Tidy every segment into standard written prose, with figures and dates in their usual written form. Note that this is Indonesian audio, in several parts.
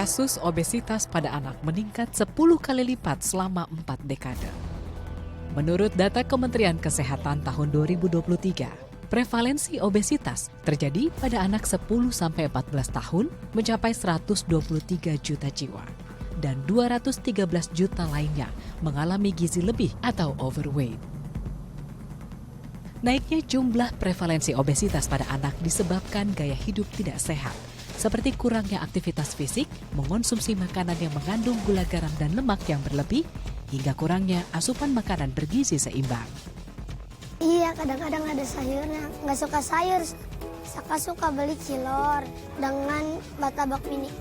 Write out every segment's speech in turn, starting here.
Kasus obesitas pada anak meningkat 10 kali lipat selama 4 dekade. Menurut data Kementerian Kesehatan tahun 2023, prevalensi obesitas terjadi pada anak 10-14 tahun mencapai 123 juta jiwa dan 213 juta lainnya mengalami gizi lebih atau overweight. Naiknya jumlah prevalensi obesitas pada anak disebabkan gaya hidup tidak sehat, seperti kurangnya aktivitas fisik, mengonsumsi makanan yang mengandung gula garam dan lemak yang berlebih, hingga kurangnya asupan makanan bergizi seimbang. Iya, kadang-kadang ada sayurnya. Nggak suka sayur, suka beli cilor dengan martabak mini.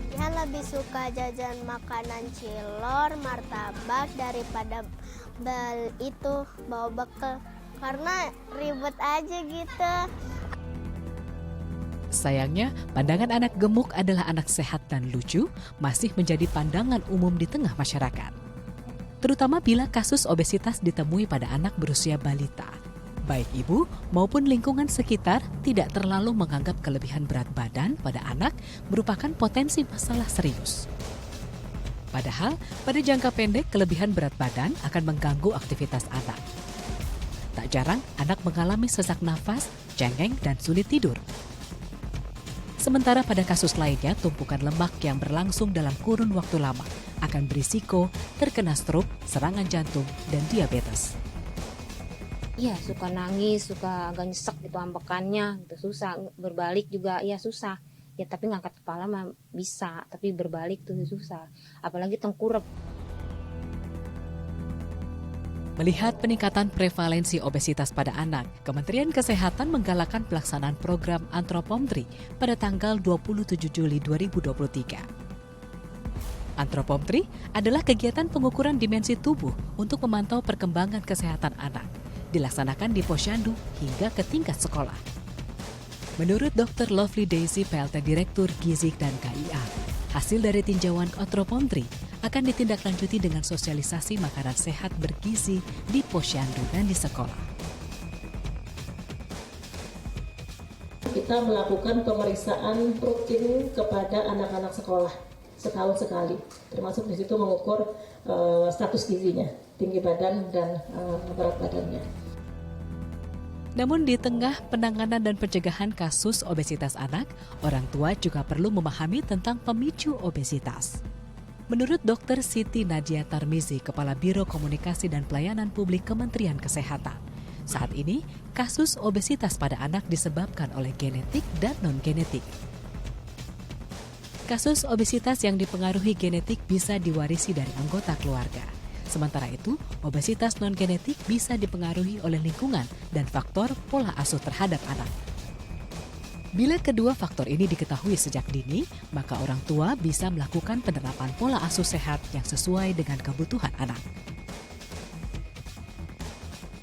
Dia lebih suka jajan makanan cilor, martabak daripada bawa bekal. Karena ribet aja gitu. Sayangnya, pandangan anak gemuk adalah anak sehat dan lucu masih menjadi pandangan umum di tengah masyarakat. Terutama bila kasus obesitas ditemui pada anak berusia balita. Baik ibu maupun lingkungan sekitar tidak terlalu menganggap kelebihan berat badan pada anak merupakan potensi masalah serius. Padahal, pada jangka pendek kelebihan berat badan akan mengganggu aktivitas anak. Tak jarang anak mengalami sesak nafas, cengeng, dan sulit tidur. Sementara pada kasus lainnya, tumpukan lemak yang berlangsung dalam kurun waktu lama akan berisiko terkena stroke, serangan jantung, dan diabetes. Iya, suka nangis, suka agak nyesek gitu ambekannya, gitu susah. Berbalik juga ya susah. Ya tapi ngangkat kepala mah bisa, tapi berbalik tuh susah. Apalagi tengkurap. Melihat peningkatan prevalensi obesitas pada anak, Kementerian Kesehatan menggalakkan pelaksanaan program Antropometri pada tanggal 27 Juli 2023. Antropometri adalah kegiatan pengukuran dimensi tubuh untuk memantau perkembangan kesehatan anak, dilaksanakan di posyandu hingga ke tingkat sekolah. Menurut Dr. Lovely Daisy, PLT Direktur Gizi dan KIA, hasil dari tinjauan antropometri akan ditindaklanjuti dengan sosialisasi makanan sehat bergizi di posyandu dan di sekolah. Kita melakukan pemeriksaan rutin kepada anak-anak sekolah setahun sekali, termasuk di situ mengukur status gizinya, tinggi badan dan berat badannya. Namun di tengah penanganan dan pencegahan kasus obesitas anak, orang tua juga perlu memahami tentang pemicu obesitas. Menurut Dr. Siti Nadia Tarmizi, Kepala Biro Komunikasi dan Pelayanan Publik Kementerian Kesehatan, saat ini kasus obesitas pada anak disebabkan oleh genetik dan non-genetik. Kasus obesitas yang dipengaruhi genetik bisa diwarisi dari anggota keluarga. Sementara itu, obesitas non-genetik bisa dipengaruhi oleh lingkungan dan faktor pola asuh terhadap anak. Bila kedua faktor ini diketahui sejak dini, maka orang tua bisa melakukan penerapan pola asuh sehat yang sesuai dengan kebutuhan anak.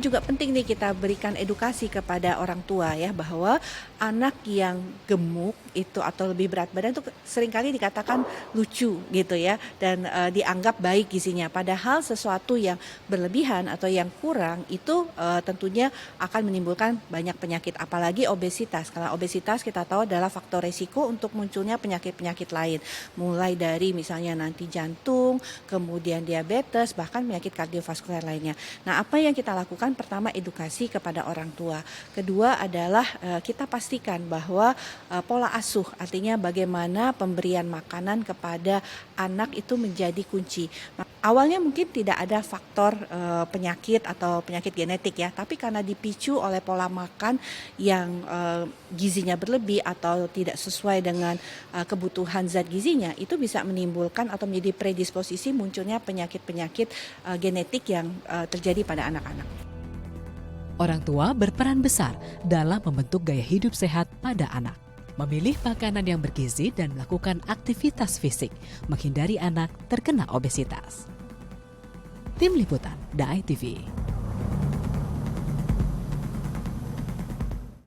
Juga penting nih kita berikan edukasi kepada orang tua ya, bahwa anak yang gemuk itu atau lebih berat badan itu seringkali dikatakan lucu gitu ya, dan dianggap baik gizinya. Padahal sesuatu yang berlebihan atau yang kurang itu tentunya akan menimbulkan banyak penyakit, apalagi obesitas. Karena obesitas kita tahu adalah faktor resiko untuk munculnya penyakit-penyakit lain. Mulai dari misalnya nanti jantung, kemudian diabetes, bahkan penyakit kardiovaskuler lainnya. Nah, apa yang kita lakukan? Pertama, edukasi kepada orang tua. Kedua adalah kita pastikan bahwa pola asuh, artinya bagaimana pemberian makanan kepada anak itu menjadi kunci. Awalnya mungkin tidak ada faktor penyakit atau penyakit genetik ya, tapi karena dipicu oleh pola makan yang gizinya berlebih atau tidak sesuai dengan kebutuhan zat gizinya, itu bisa menimbulkan atau menjadi predisposisi munculnya penyakit-penyakit genetik yang terjadi pada anak-anak. Orang tua berperan besar dalam membentuk gaya hidup sehat pada anak. Memilih makanan yang bergizi dan melakukan aktivitas fisik, menghindari anak terkena obesitas. Tim Liputan, DAI TV.